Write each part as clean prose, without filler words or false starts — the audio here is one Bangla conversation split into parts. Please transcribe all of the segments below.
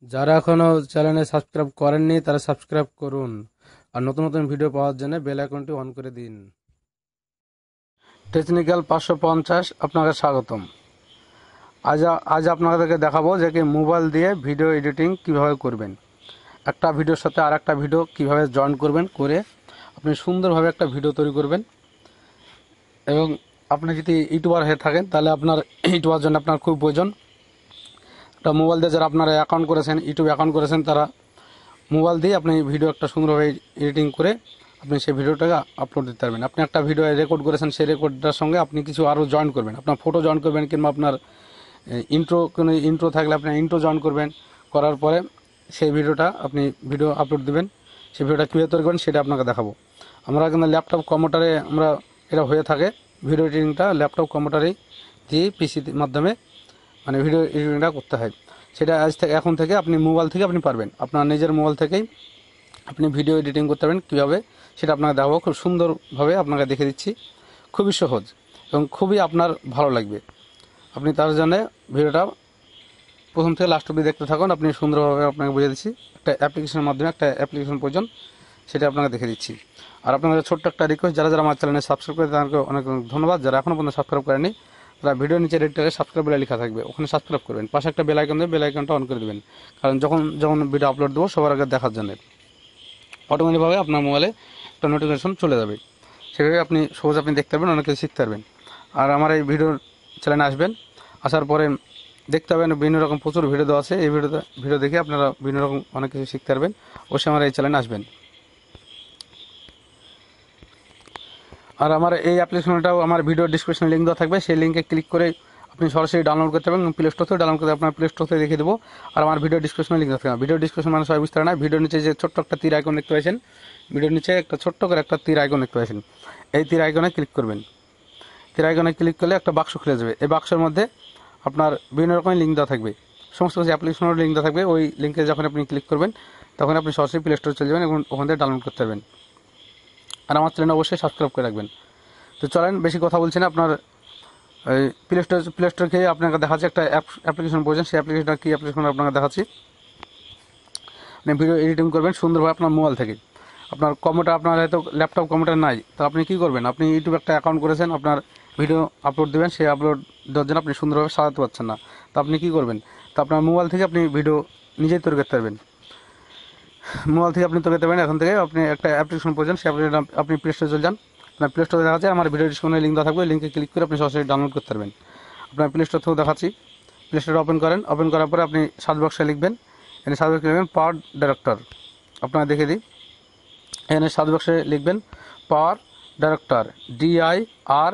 যারা এখনো চ্যানেলে সাবস্ক্রাইব করেননি তারা সাবস্ক্রাইব করুন আর নতুন নতুন ভিডিও পাওয়ার জন্য বেল আইকনটি অন করে দিন। টেকনিক্যাল 550 আপনাকে স্বাগতম। আজ আপনাদেরকে দেখাবো যে কি মোবাইল দিয়ে ভিডিও এডিটিং কিভাবে করবেন। একটা ভিডিওর সাথে আর একটা ভিডিও কিভাবে জয়েন করবেন, করে আপনি সুন্দরভাবে একটা ভিডিও তৈরি করবেন। এবং আপনি যদি ইউটিউবার হয়ে থাকেন তাহলে আপনার ইউটিউবার জন্য আপনার খুব প্রয়োজন একটা মোবাইল দিয়ে। যারা আপনারা অ্যাকাউন্ট করেছেন, ইউটিউব অ্যাকাউন্ট করেছেন, তারা মোবাইল দিয়ে আপনি ভিডিও একটা সুন্দরভাবে এডিটিং করে আপনি সেই ভিডিওটাকে আপলোড দিতে পারবেন। আপনি একটা ভিডিও রেকর্ড করেছেন, সেই রেকর্ডটার সঙ্গে আপনি কিছু আরও জয়েন করবেন, আপনার ফটো জয়েন করবেন, কিংবা আপনার কোনো ইন্ট্রো থাকলে আপনি ইন্ট্রো জয়েন করবেন। করার পরে সেই ভিডিওটা আপনি ভিডিও আপলোড দেবেন। সেই ভিডিওটা কীভাবে তৈরি করবেন সেটা আপনাকে দেখাবো। আমরা কিন্তু ল্যাপটপ কম্পিউটারে আমরা এটা হয়ে থাকে, ভিডিও এডিটিংটা ল্যাপটপ কম্পিউটারেই দিয়ে পিসির মাধ্যমে মানে ভিডিও এডিটিংটা করতে হয়। সেটা এখন থেকে আপনি মোবাইল থেকে আপনি পারবেন, আপনার নিজের মোবাইল থেকেই আপনি ভিডিও এডিটিং করতে পারবেন। কীভাবে সেটা আপনাকে দেখাবো, খুব সুন্দরভাবে আপনাকে দেখে দিচ্ছি। খুবই সহজ এবং খুবই আপনার ভালো লাগবে। আপনি তার জন্য ভিডিওটা প্রথম থেকে লাস্ট অবধি দেখতে থাকুন। আপনি সুন্দরভাবে আপনাকে বুঝিয়ে দিচ্ছি। একটা অ্যাপ্লিকেশনের মাধ্যমে একটা অ্যাপ্লিকেশন প্রয়োজন, সেটা আপনাকে দেখে দিচ্ছি। আর আপনাদের ছোট্ট একটা রিকোয়েস্ট, যারা যারা আমার চ্যানেলে সাবস্ক্রাইব করে তাদেরকে অনেক অনেক ধন্যবাদ। যারা এখনও পর্যন্ত সাবস্ক্রাইব করেনি তারা ভিডিও নিচে রেড কালারে সাবস্ক্রাইব বলে লেখা থাকবে, ওখানে সাবস্ক্রাইব করবেন। পাশে একটা বেল আইকন দেবে, বেল আইকনটা অন করে দেবেন, কারণ যখন যখন ভিডিও আপলোড দেবো সবার আগে দেখার জন্য অটোমেটিকভাবে আপনার মোবাইলে একটা নোটিফিকেশন চলে যাবে। সেভাবে আপনি সহজ আপনি দেখতে পারবেন, অনেক কিছু শিখতে পারবেন। আর আমার এই ভিডিও চ্যানেলে আসবেন, আসার পরে দেখতে পাবেন বিভিন্ন রকম প্রচুর ভিডিও দেওয়া আছে। এই ভিডিও দেখে আপনারা বিভিন্ন রকম অনেক কিছু শিখতে পারবেন। অবশ্যই আমার এই চ্যানেলে আসবেন। আর আমার এই অ্যাপ্লিকেশনটাও আমার ভিডিও ডিসক্রিপশনে লিঙ্ক দেওয়া থাকবে, সেই লিঙ্কে ক্লিক করে আপনি সরাসরি ডাউনলোড করতে পারবেন। প্লে স্টোর থেকে ডাউনলোড করতে আপনার প্লে স্টোর থেকে দেখে দেবো। আর আমার ভিডিও ডিসক্রিপশনে লিঙ্ক দেওয়া থাকবে। ভিডিও ডিসক্রিপশন মানে সবাই বুঝতে পারে না, ভিডিওর নিচে যে ছোট্ট একটা তীর আইকন দেখতে পাচ্ছেন, ভিডিওর নিচে একটা ছোট্ট করে একটা তীর আইকন দেখতে পাচ্ছেন, এই তীর আইকনে ক্লিক করবেন। তীর আইকনে ক্লিক করলে একটা বাক্স খুলে যাবে। এই বাক্সের মধ্যে আপনার বিভিন্ন রকমের লিঙ্ক দেওয়া থাকবে, সমস্ত কিছু অ্যাপ্লিকেশনের লিঙ্ক দেওয়া থাকবে। ওই লিঙ্কে যখন আপনি ক্লিক করবেন তখন আপনি সরাসরি প্লে স্টোরে চলে যাবেন এবং ওখান থেকে ডাউনলোড করতে পারবেন। আর আমার চ্যানেল অবশ্যই সাবস্ক্রাইব করে রাখবেন। তো চলেন, বেশি কথা বলছি না, আপনার এই প্লে স্টোর খেয়ে আপনাকে দেখাচ্ছি একটা অ্যাপ্লিকেশন প্রয়োজন। সেই অ্যাপ্লিকেশনটা কী অ্যাপ্লিকেশন আপনাকে দেখাচ্ছি। আপনি ভিডিও এডিটিং করবেন সুন্দরভাবে আপনার মোবাইল থেকে। আপনার কম্পিউটার, আপনার হয়তো ল্যাপটপ কম্পিউটার নাই, তো আপনি কী করবেন, আপনি ইউটিউব একটা অ্যাকাউন্ট করেছেন, আপনার ভিডিও আপলোড দেবেন, সেই আপলোড দেওয়ার জন্য আপনি সুন্দরভাবে সাজাতে পারছেন না, তো আপনি কী করবেন, তো আপনার মোবাইল থেকে আপনি ভিডিও নিজেই তৈরি করতে পারবেন। মোবাইল থেকে আপনি তৈরি করতে পারেন। এখন থেকে আপনি একটা অ্যাপ্লিকেশন প্রয়োজন, সেই অ্যাপ্লিকেশন আপনি প্লে স্টোরে চলে যান। আপনার প্লে স্টোরে দেখাচ্ছে, আমার ভিডিও ডিসক্রিপশনে লিঙ্ক দেওয়া থাকবে, লিঙ্কে ক্লিক করে আপনি সরাসরি ডাউনলোড করতে পারবেন। আপনার প্লে স্টোর থেকেও দেখাচ্ছি। প্লে স্টোরে ওপেন করেন, ওপেন করার পরে আপনি সার্চ বক্সে লিখবেন, এখানে সার্চ বক্সে লিখবেন পাওয়ার ডাইরেক্টর। আপনারা দেখে দিই, এখানে সার্চ বক্সে লিখবেন পাওয়ার ডাইরেক্টর, DIRECTOR,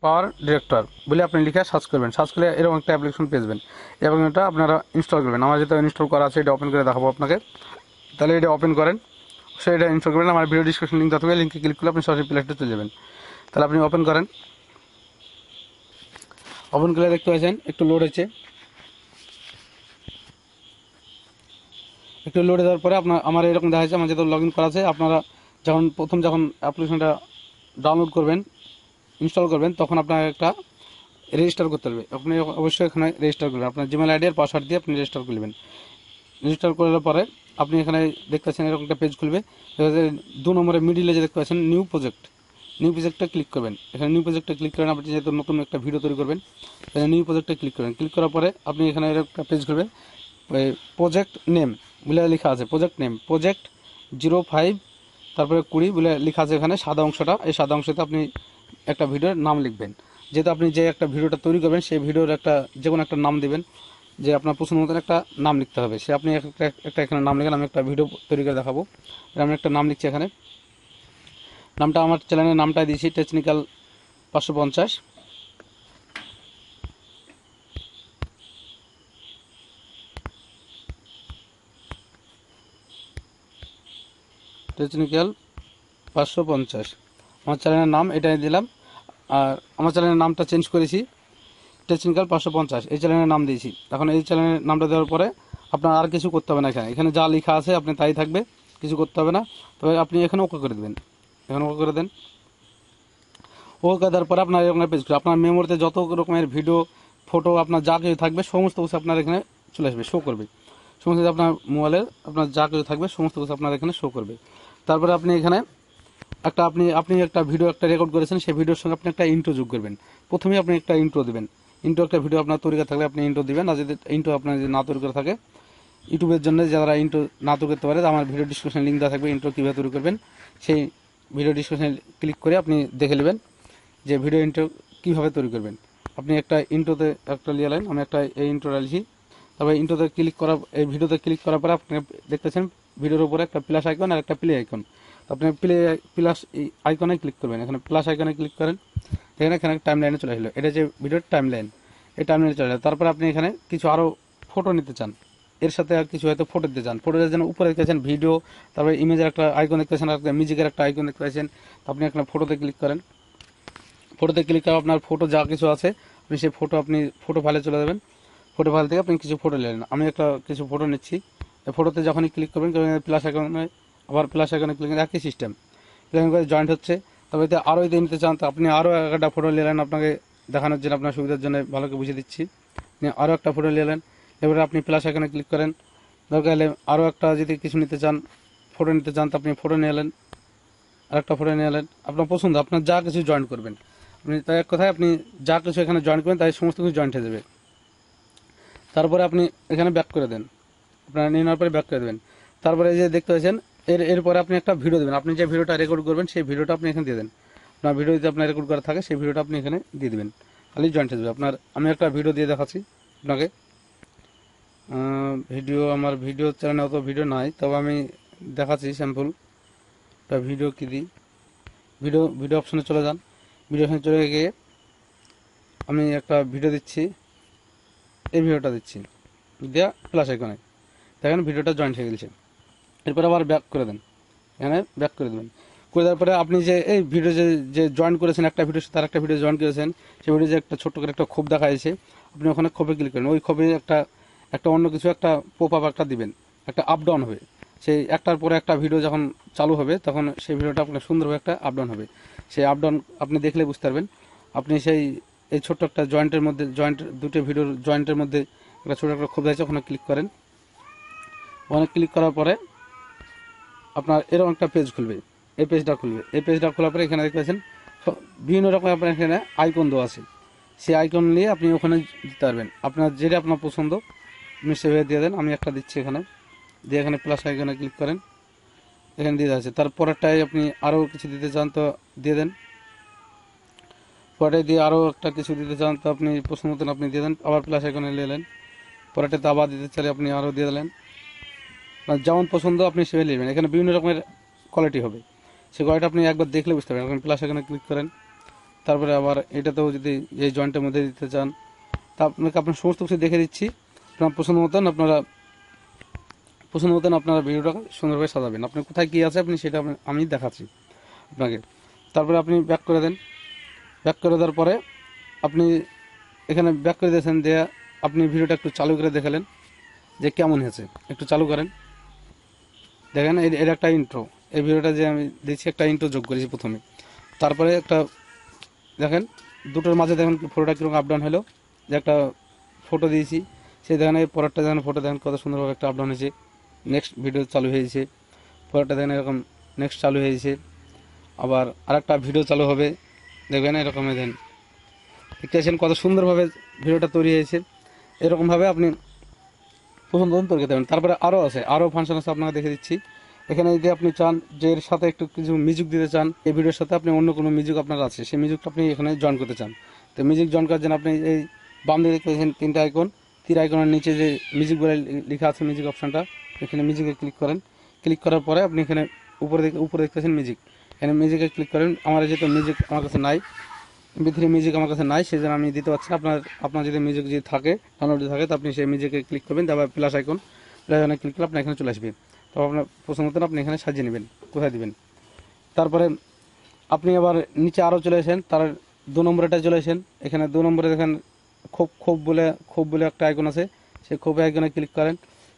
পাওয়ার ডিরেক্টর বলে আপনি লিখে সার্চ করবেন। সার্চ করলে এরকম একটা অ্যাপ্লিকেশন পেয়ে যাবেন এবং এটা আপনারা ইনস্টল করবেন। আমার যেটা ইনস্টল করা আছে এটা ওপেন করে দেখাবো আপনাকে। তাহলে এটা ওপেন করেন, সে এটা ইনস্টল করবেন। আমার ভিডিও ডিসক্রিপশন লিঙ্ক থাকবে, লিঙ্কে ক্লিক করলে আপনি সরাসরি প্লে স্টোরে চলে যাবেন। তাহলে আপনি ওপেন করেন, ওপেন করে দেখতে পাচ্ছেন একটু লোড হচ্ছে। একটু লোডে দেওয়ার পরে আমার এরকম দেখা যাচ্ছে, আমার যেহেতু লগ ইন করা আছে। আপনারা যখন অ্যাপ্লিকেশনটা ডাউনলোড করবেন, ইনস্টল করবেন, তখন আপনার একটা রেজিস্টার করতে হবে। আপনি অবশ্যই এখানে রেজিস্টার করবেন, আপনার জিমেল আইডি আর পাসওয়ার্ড দিয়ে আপনি রেজিস্টার করবেন। রেজিস্টার করার পরে আপনি এখানে দেখতে পাচ্ছেন এরকম একটা পেজ খুলবে। 2 নম্বরে মিডিলে যে দেখতে পাচ্ছেন নিউ প্রজেক্টটা ক্লিক করবেন। এখানে নিউ প্রজেক্টে ক্লিক করেন, আপনি যেহেতু নতুন একটা ভিডিও তৈরি করবেন, এখানে নিউ প্রজেক্টে ক্লিক করবেন। ক্লিক করার পরে আপনি এখানে এরকম একটা পেজ খুলবে, প্রজেক্ট নেম বলে লেখা আছে, প্রজেক্ট নেম প্রজেক্ট 05 তারপরে 20 বলে লেখা আছে এখানে সাদা অংশটা। এই সাদা অংশতে আপনি একটা ভিডিওর নাম লিখবেন। যেহেতু আপনি যে একটা ভিডিওটা তৈরি করবেন সেই ভিডিওর একটা যে কোনো একটা নাম দেবেন, যে আপনার পছন্দ মতন একটা নাম লিখতে হবে। সে আপনি একটা এখানে নাম লিখেন। আমি একটা ভিডিও তৈরি করে দেখাবো, আমি একটা নাম লিখছি এখানে। নামটা আমার চ্যানেলের নামটাই দিয়েছি, টেকনিক্যাল 550। টেকনিক্যাল 550 আমার চ্যানেলের নাম এটাই দিলাম। আর আমার চ্যানেলের নামটা চেঞ্জ করেছি, টেকনিক্যাল 550 এই চ্যানেলের নাম দিয়েছি। এখন এই চ্যানেলের নামটা দেওয়ার পরে আপনার আর কিছু করতে হবে না। এখানে যা লেখা আছে আপনি তাই থাকবে, কিছু করতে হবে না। তবে আপনি এখানে ওকে করে দেবেন, এখানে ওকে করে দেন। ওকে দেওয়ার পরে আপনার এরকম পেজ, আপনার মেমোরিতে যত রকমের ভিডিও, ফটো আপনার যা কিছু থাকবে সমস্ত কিছু আপনার এখানে চলে আসবে, শো করবে। সমস্ত কিছু আপনার মোবাইলের আপনার যা কিছু থাকবে সমস্ত কিছু আপনার এখানে শো করবে। তারপরে আপনি এখানে আপনি একটা ভিডিও একটা রেকর্ড করেছেন, সেই ভিডিওর সঙ্গে আপনি একটা ইন্ট্রো যোগ করবেন। প্রথমেই আপনি একটা ইন্ট্রো দিবেন। ইন্ট্রো একটা ভিডিও আপনার তৈরি করা থাকলে আপনি ইন্ট্রো দিবেন, আর যদি ইন্ট্রো আপনার যদি না তৈরি করা থাকে, ইউটিউবের জন্য যারা ইন্ট্রো না তৈরি করতে পারে, আমার ভিডিও ডিসক্রিপশন লিঙ্ক দেওয়া থাকবে ইন্ট্রো কীভাবে তৈরি করবেন। সেই ভিডিও ডিসক্রিপশনে ক্লিক করে আপনি দেখে নেবেন যে ভিডিও ইন্ট্রো কীভাবে তৈরি করবেন। আপনি একটা ইন্ট্রোতে একটা নিয়ে এলেন, আমি একটা এই ইন্ট্রোটা লিখি। তারপরে ইন্ট্রোতে ক্লিক করা, এই ভিডিওতে ক্লিক করার পরে আপনি দেখতেছেন ভিডিওর উপরে একটা প্লাস আইকন আর একটা প্লে আইকন। আপনি প্লাস আইকনে ক্লিক করবেন, এখানে প্লাস আইকনে ক্লিক করেন, এখানে টাইম লাইনে চলে আসলো। এটা যে ভিডিওর টাইম লাইন, এই টাইম লাইনে চলে আসলো। তারপরে আপনি এখানে কিছু আরও ফটো নিতে চান, এর সাথে আর কিছু হয়তো ফটো দিতে চান। ফটোর জন্য উপরে দেখতেছেন ভিডিও, তারপরে ইমেজের একটা আইকন দেখতেছেন, আর মিউজিকের একটা আইকন দেখতে পাচ্ছেন। আপনি এখানে ফটোতে ক্লিক করেন, ফটোতে ক্লিক করে আপনার ফটো যা কিছু আছে আপনি সেই ফটো আপনি ফটো ফাইলে চলে যাবেন। ফটো ফাইল থেকে আপনি কিছু ফটো নিলেন, আমি কিছু ফটো নিচ্ছি। ফটোতে যখনই ক্লিক করবেন প্লাস আইকনে, আবার প্লাস আইকনে ক্লিক করে একই সিস্টেম এরকম করে জয়েন্ট হচ্ছে। তবে আরও যদি নিতে চান তো আপনি আরও একটা ফটো নিলেন, আপনাকে দেখানোর জন্য আপনার সুবিধার জন্য ভালো করে বুঝিয়ে দিচ্ছি। আপনি আরও একটা ফটো নিলেন, এবারে আপনি প্লাস আইকনে ক্লিক করেন। দরকার হলে আরও একটা যদি কিছু নিতে চান, ফটো নিতে চান, তো আপনি ফটো নিয়ে এলেন, আর একটা ফটো নিয়ে এলেন। আপনার পছন্দ, আপনার যা কিছু জয়েন করবেন আপনি, তাই এক কথায় আপনি যা কিছু এখানে জয়েন করবেন তাই সমস্ত কিছু জয়েন্ট হয়ে যাবে। তারপরে আপনি এখানে ব্যাক করে দেন, আপনারা নিয়ে নেওয়ার পরে ব্যাক করে দেবেন। তারপরে এই যে দেখতে পাচ্ছেন এরপরে আপনি একটা ভিডিও দেবেন, আপনি যে ভিডিওটা রেকর্ড করবেন সেই ভিডিওটা আপনি এখানে দিয়ে দেন। আপনার ভিডিও যদি আপনার রেকর্ড করা থাকে সেই ভিডিওটা আপনি এখানে দিয়ে দেবেন, তাহলেই জয়েন্ট হয়ে যাবে আপনার। আমি একটা ভিডিও দিয়ে দেখাচ্ছি আপনাকে। আমার ভিডিও চ্যানেলে অত ভিডিও নাই, তবে আমি দেখাচ্ছি স্যাম্পল একটা ভিডিও কি দিই। ভিডিও অপশনে চলে যান, ভিডিও অপশনে চলে গিয়ে আমি একটা ভিডিও দিচ্ছি, এই ভিডিওটা দিচ্ছি, দেওয়া প্লাস আইকনে দেখেন ভিডিওটা জয়েন্ট হয়ে গেছে। এরপর আবার ব্যাক করে দেন, এখানে ব্যাক করে দেবেন। করে দেওয়ার পরে আপনি যে এই ভিডিও যে জয়েন করেছেন, একটা ভিডিওর সাথে আর একটা ভিডিও জয়েন করেছেন, সেই ভিডিও যে একটা ছোট্ট করে একটা খোপ দেখা যাচ্ছে, আপনি ওখানে খোপে ক্লিক করেন। ওই খোপে একটা অন্য কিছু একটা পপ আপ একটা দিবেন, একটা আপ ডাউন হবে। সেই একটার পরে একটা ভিডিও যখন চালু হবে তখন সেই ভিডিওটা আপনার সুন্দরভাবে একটা আপ ডাউন হবে। সেই আপ ডাউন আপনি দেখলে বুঝতে পারবেন। আপনি এই ছোট্ট একটা জয়েন্টের মধ্যে, দুটো ভিডিওর জয়েন্টের মধ্যে একটা ছোটো একটা খোপ আছে, ওখানে ক্লিক করেন। ওখানে ক্লিক করার পরে আপনার এরকম একটা পেজ খুলবে, এই পেজটা খুলবে। এই পেজটা খোলার পরে এখানে দেখতে পাচ্ছেন বিভিন্ন রকম আপনার এখানে আইকন দেওয়া আছে, সেই আইকন নিয়ে আপনি ওখানে দিতে পারবেন। আপনার যেটা আপনার পছন্দ আপনি সেভাবে দিয়ে দেন। আমি একটা দিচ্ছি এখানে, দিয়ে এখানে প্লাস আইকনে ক্লিক করেন, এখানে দিয়ে আছে। তারপরেরটাই আপনি আরও কিছু দিতে চান তো দিয়ে দেন, পরেরটাই দিয়ে আরও একটা কিছু দিতে চান তো আপনি পছন্দ মতন আপনি দিয়ে দেন, আবার প্লাস আইকনে নিয়ে এলেন। পরেরটাতে আবার দিতে চাইলে আপনি আরও দিয়ে দিলেন, যেমন পছন্দ আপনি সেভাবে নেবেন। এখানে বিভিন্ন রকমের কোয়ালিটি হবে, সেই কোয়ালিটি আপনি একবার দেখলে বুঝতে পারবেন। এখন প্লাস এখানে ক্লিক করেন, তারপরে আবার এটাতেও যদি এই জয়েন্টের মধ্যে দিতে চান তা আপনার সমস্ত কিছু দেখে দিচ্ছি। আপনার পছন্দ মতন আপনারা ভিডিওটা সুন্দরভাবে সাজাবেন। আপনার কোথায় কী আছে আপনি সেটা আমি দেখাচ্ছি আপনাকে। তারপরে আপনি ব্যাক করে দেন, ব্যাক করে দেওয়ার পরে আপনি এখানে ব্যাক করে দিয়েছেন, দিয়ে আপনি ভিডিওটা একটু চালু করে দেখালেন যে কেমন হয়েছে। একটু চালু করেন, দেখেন এর একটা ইন্ট্রো, এই ভিডিওটা যে আমি দিচ্ছি একটা ইন্ট্রো যোগ করেছি প্রথমে। তারপরে একটা দেখেন দুটোর মাঝে দেখেন ফটোটা কীরকম আপডাউন হলো, যে একটা ফটো দিয়েছি সেই দেখেন এই পরেরটা দেখেন ফটো দেখেন কত সুন্দরভাবে একটা আপডাউন হয়েছে। নেক্সট ভিডিও চালু হয়েছে, পরেরটা দেখেন এরকম নেক্সট চালু হয়েছে, আবার আরেকটা ভিডিও চালু হবে, দেখবেন এরকম দেখেন দেখতে পাচ্ছেন কত সুন্দরভাবে ভিডিওটা তৈরি হয়েছে। এরকমভাবে আপনি পছন্দ মতন তৈরি করতে পারেন। তারপরে আরও আছে, আরও ফাংশন আছে আপনাকে দেখে দিচ্ছি। এখানে যদি আপনি চান যে এর সাথে একটু কিছু মিউজিক দিতে চান, এই ভিডিওর সাথে আপনি অন্য কোনো মিউজিক আপনার আছে সেই মিউজিকটা আপনি এখানে জয়েন করতে চান, তো মিউজিক জয়েন করার জন্য আপনি এই বাম দিকে দেখতে পাচ্ছেন তিনটা আইকন, তীর আইকনের নিচে যে মিউজিক বলে লেখা আছে মিউজিক অপশানটা, এখানে মিউজিকে ক্লিক করেন। ক্লিক করার পরে আপনি এখানে উপরে দেখতে পাচ্ছেন মিউজিক, এখানে মিউজিকে ক্লিক করেন। আমার যেহেতু মিউজিক আমার কাছে নাই, MP3 মিউজিক আমার কাছে নাই, সেই জন্য আমি দিতে পারছি না। আপনার যদি মিউজিক যদি থাকে ডাউনলোড থাকে তো আপনি সেই মিউজিকে ক্লিক করবেন, তারপর প্লাস আইকনে ক্লিক করলে আপনার এখানে চলে আসবে। তো আপনার পছন্দ মতন আপনি এখানে সাজিয়ে নেবেন কোথায় দিবেন। তারপরে আপনি আবার নিচে আরও চলে আসেন, তার 2 নম্বরেটা চলে আসেন। এখানে 2 নম্বরে দেখেন খোপ বলে একটা আইকন আছে, সেই খোপ আইকনে ক্লিক করেন।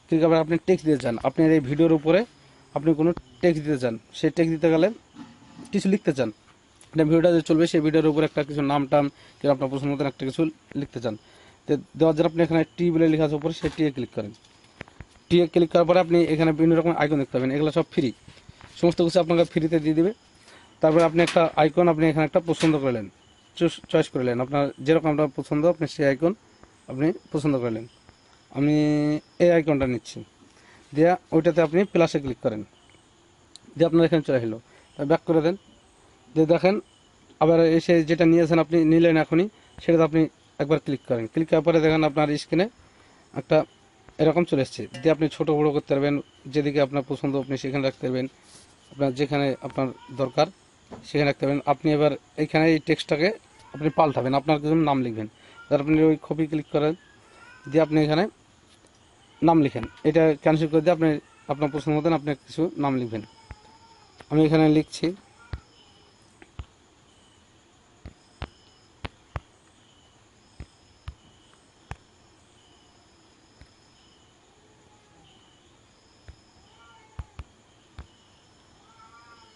ক্লিক করার আপনি টেক্সট দিতে চান, আপনার এই ভিডিওর উপরে আপনি কোনো টেক্সট দিতে চান, সেই টেক্সট দিতে গেলে কিছু লিখতে চান, ভিডিওটা যে চলবে সেই ভিডিওর উপর একটা কিছু নাম টাম কিংবা আপনার পছন্দ মতন একটা কিছু লিখতে চান, দেওয়ার জন্য আপনি এখানে টি বলে লেখা আছে উপরে, সেই টি এ ক্লিক করেন। টি এ ক্লিক করার পরে আপনি এখানে বিভিন্ন রকম আইকন দেখতে পাবেন, এগুলো সব ফ্রি, সমস্ত কিছু আপনাকে ফ্রিতে দিয়ে দিবে। তারপরে আপনি একটা আইকন আপনি এখানে একটা পছন্দ করলেন, চয়েস করলেন, আপনার যেরকম আপনার পছন্দ আপনি সেই আইকন আপনি পছন্দ করলেন। আমি এই আইকনটা নিচ্ছি, দিয়ে ওইটাতে আপনি প্লাসে ক্লিক করেন, দিয়ে আপনার এখানে চলে এলো, ব্যাক করে দেন। দিয়ে দেখেন আবার এসে যেটা নিয়েছেন আপনি নিলেন এখনই, সেটাতে আপনি একবার ক্লিক করেন, ক্লিক করার পরে দেখেন আপনার স্ক্রিনে একটা এরকম চলে এসছে। দিয়ে আপনি ছোটো বড়ো করতে পারবেন, যেদিকে আপনার পছন্দ আপনি সেখানে রাখতে পারবেন, আপনার যেখানে আপনার দরকার সেখানে রাখতে পারবেন। আপনি এবার এইখানে এই টেক্সটটাকে আপনি পাল্টাবেন, আপনার কিছু নাম লিখবেন, তার আপনি ওই কপি ক্লিক করেন, দিয়ে আপনি এখানে নাম লিখেন, এটা ক্যান্সেল করে দিয়ে আপনি আপনার পছন্দ মতন আপনি কিছু নাম লিখবেন। আমি এখানে লিখছি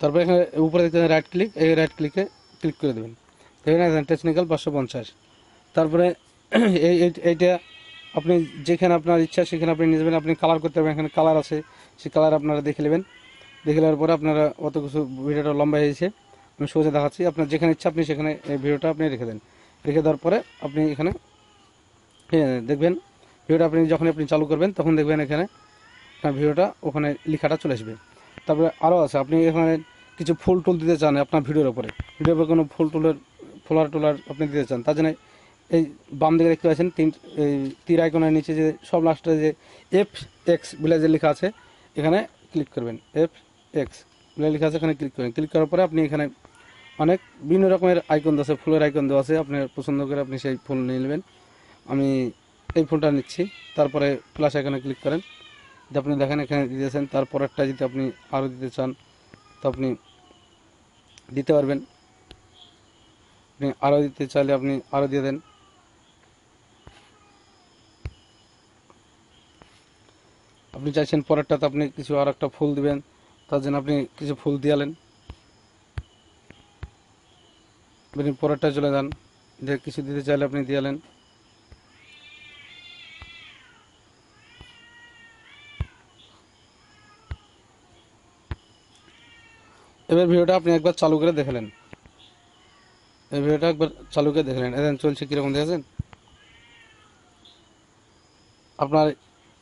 তারপরে এখানে উপরে দেখতে রাইট ক্লিক, এই রাইট ক্লিকে ক্লিক করে দেবেন, এখানে টেকনিক্যাল 550। তারপরে এইটা আপনি যেখানে আপনার ইচ্ছা সেখানে আপনি নিয়ে যাবেন, আপনি কালার করতে পারবেন, এখানে কালার আছে, সেই কালার আপনারা দেখে নেবেন। দেখে নেওয়ার পরে আপনারা অত কিছু, ভিডিওটা লম্বা হয়েছে, আমি সোজা দেখাচ্ছি, আপনার যেখানে ইচ্ছা আপনি সেখানে এই ভিডিওটা আপনি রেখে দেন। রেখে দেওয়ার পরে আপনি এখানে দেখবেন ভিডিওটা আপনি যখন আপনি চালু করবেন তখন দেখবেন এখানে আপনার ভিডিওটা ওখানে লেখাটা চলে আসবে। তারপরে আরও আছে, আপনি এখানে কিছু ফুল টুল দিতে চান আপনার ভিডিওর উপরে কোনো ফুল টুলের ফোলার আপনি দিতে চান, তার জন্য এই বাম দিকে দেখতে পাচ্ছেন এই তীর আইকনের নিচে যে সব লাস্টে যে F(X) বলে যে লেখা আছে, এখানে ক্লিক করবেন, F(X) বলে লেখা আছে, এখানে ক্লিক করবেন। ক্লিক করার পরে আপনি এখানে অনেক বিভিন্ন রকমের আইকন দেওয়া আছে, ফুলের আইকন দেওয়া আছে, আপনার পছন্দ করে আপনি সেই ফুল নিয়ে নেবেন। আমি এই ফুলটা নিচ্ছি, তারপরে প্লাস আইকনে ক্লিক করেন, যে আপনি দেখেন এখানে দিয়েছেন। তারপরেরটা যদি আপনি আরও দিতে চান তো আপনি দিতে পারবেন, আপনি আরও দিতে চাইলে আপনি আরও দিয়ে দেন। আপনি চাইছেন পরেরটাতে আপনি কিছু আর একটা ফুল দিবেন, তার জন্য আপনি কিছু ফুল দিয়ালেন, আপনি পরেরটা চলে যান, যে কিছু দিতে চাইলে আপনি দিয়ালেন। এবার ভিডিওটা আপনি একবার চালু করে দেখলেন, এই ভিডিওটা একবার চালু করে দেখলেন, এখন চলছে কীরকম দেখেছেন। আপনার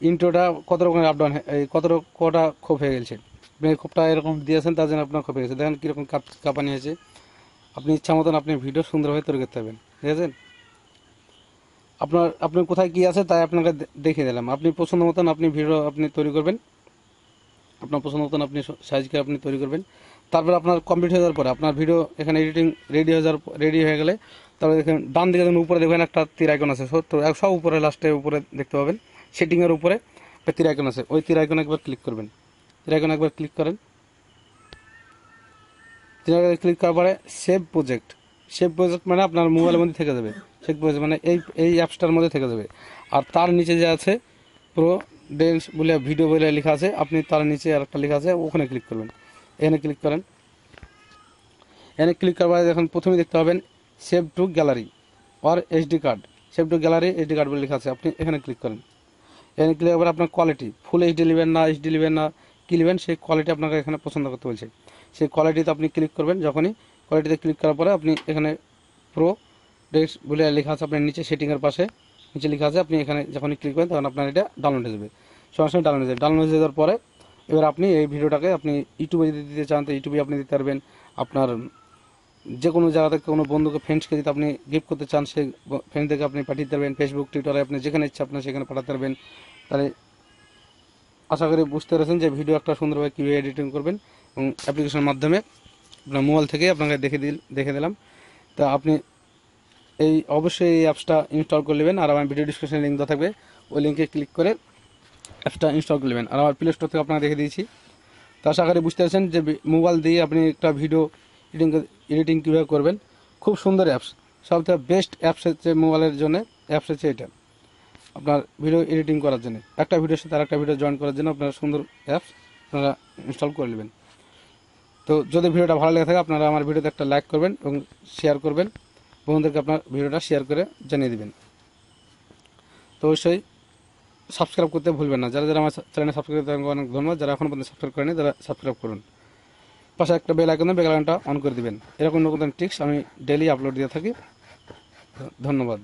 ইন্ট্রোটা কত রকমের আপ ডাউন, এই কটা খোপ হয়ে গেছে, আপনি খোপটা এরকম দিয়েছেন তার জন্য আপনার খোপ হয়ে গেছে, দেখেন কীরকম কাঁপানি হয়েছে। আপনি ইচ্ছা মতন আপনি ভিডিও সুন্দরভাবে তৈরি করতে পারবেন, দেখেছেন। আপনার কোথায় কী আছে তাই আপনাকে দেখিয়ে দিলাম, আপনি পছন্দ মতন আপনি ভিডিও আপনি তৈরি করবেন, আপনার পছন্দ মতন আপনি সাইজ করে আপনি তৈরি করবেন। তারপর আপনার কমপ্লিট হয়ে যাওয়ার পরে আপনার ভিডিও এখানে এডিটিং রেডি হয়ে গেলে, তারপরে দেখেন ডান দিকে যখন উপরে দেখবেন একটা তীর আইকন আছে, সব উপরে লাস্টে উপরে দেখতে পাবেন, সেটিংয়ের উপরে একটা তীর আইকন আছে, ওই তীর আইকনে একবার ক্লিক করবেন, তীর আইকনে একবার ক্লিক করেন। তীর আইকনে ক্লিক করার পরে সেভ প্রজেক্ট মানে আপনার মোবাইলের মধ্যে থেকে যাবে, সেভ প্রজেক্ট মানে এই অ্যাপসটার মধ্যে থেকে যাবে। আর তার নিচে যে আছে প্রো ডেন্স বলে ভিডিও বলে লেখা আছে, আপনি তার নিচে আর একটা লেখা আছে, ওখানে ক্লিক করবেন, এখানে ক্লিক করেন। এখানে ক্লিক করার পরে এখন প্রথমে দেখতে পাবেন save two gallery or HD card, save two gallery HD card বলে লেখা আছে, আপনি এখানে ক্লিক করেন। এখানে ক্লিক করার আপনার কোয়ালিটি ফুল এইচডি নেবেন না এইচডি নেবেন না কী নেবেন, সেই কোয়ালিটি আপনাকে এখানে পছন্দ করতে বলছে, সেই কোয়ালিটিতে আপনি ক্লিক করবেন। যখনই কোয়ালিটিতে ক্লিক করার পরে আপনি এখানে প্রো ডেস্ক বলে লেখা আছে, আপনার নিচে সেটিংয়ের পাশে নিচে লেখা আছে, আপনি এখানে যখনই ক্লিক করেন তখন আপনার এটা ডাউনলোড হয়ে যাবে, সরাসরি ডাউনলোড হয়ে যাবে। ডাউনলোড হয়ে যাওয়ার পরে এবার আপনি এই ভিডিওটাকে আপনি ইউটিউবে যদি দিতে চান তো ইউটিউবে আপনি দিতে পারবেন, আপনার যে কোনো জায়গা থেকে কোনো বন্ধুকে ফ্রেন্ডসকে যদি আপনি গিফট করতে চান সেই ফ্রেন্ডদেরকে আপনি পাঠিয়ে পারবেন, ফেসবুক টুইটারে আপনি যেখানে ইচ্ছা আপনার সেখানে পাঠাতে পারবেন। তাহলে আশা করি বুঝতে পেরেছেন যে ভিডিও একটা সুন্দরভাবে কীভাবে এডিটিং করবেন, এবং অ্যাপ্লিকেশনের মাধ্যমে আপনার মোবাইল থেকে আপনাকে দেখে দিলাম। তা আপনি অবশ্যই এই অ্যাপসটা ইনস্টল করে নেবেন, আর আমার ভিডিও ডিসক্রিপশনে লিঙ্ক দেওয়া থাকবে, ওই লিঙ্কে ক্লিক করে অ্যাপসটা ইনস্টল করে নেবেন। আর আমার প্লে স্টোর থেকে আপনাকে দেখে দিয়েছি। তো আশা করি বুঝতে পারছেন যে মোবাইল দিয়ে আপনি একটা ভিডিও এডিটিং কীভাবে করবেন। খুব সুন্দর অ্যাপস, সবথেকে বেস্ট অ্যাপস হচ্ছে মোবাইলের জন্য, অ্যাপস হচ্ছে এটা আপনার ভিডিও এডিটিং করার জন্য, একটা ভিডিওর সাথে আরেকটা ভিডিও জয়েন করার জন্য আপনারা সুন্দর অ্যাপস আপনারা ইনস্টল করে নেবেন। তো যদি ভিডিওটা ভালো লেগে থাকে আপনারা আমার ভিডিওতে একটা লাইক করবেন এবং শেয়ার করবেন, বন্ধুদেরকে আপনার ভিডিওটা শেয়ার করে জানিয়ে দেবেন। তো অবশ্যই সাবস্ক্রাইব করতে ভুলবেন না। যারা যারা আমার চ্যানেলে সাবস্ক্রাইব করতে অনেক ধন্যবাদ। যারা এখনও পর্যন্ত সাবস্ক্রাইব করেনি তারা সাবস্ক্রাইব করুন। পাশে একটা বেল আইকনটা অন করে দিবেন। এরকম নতুন টিপস আমি ডেইলি আপলোড দিয়ে থাকি। ধন্যবাদ।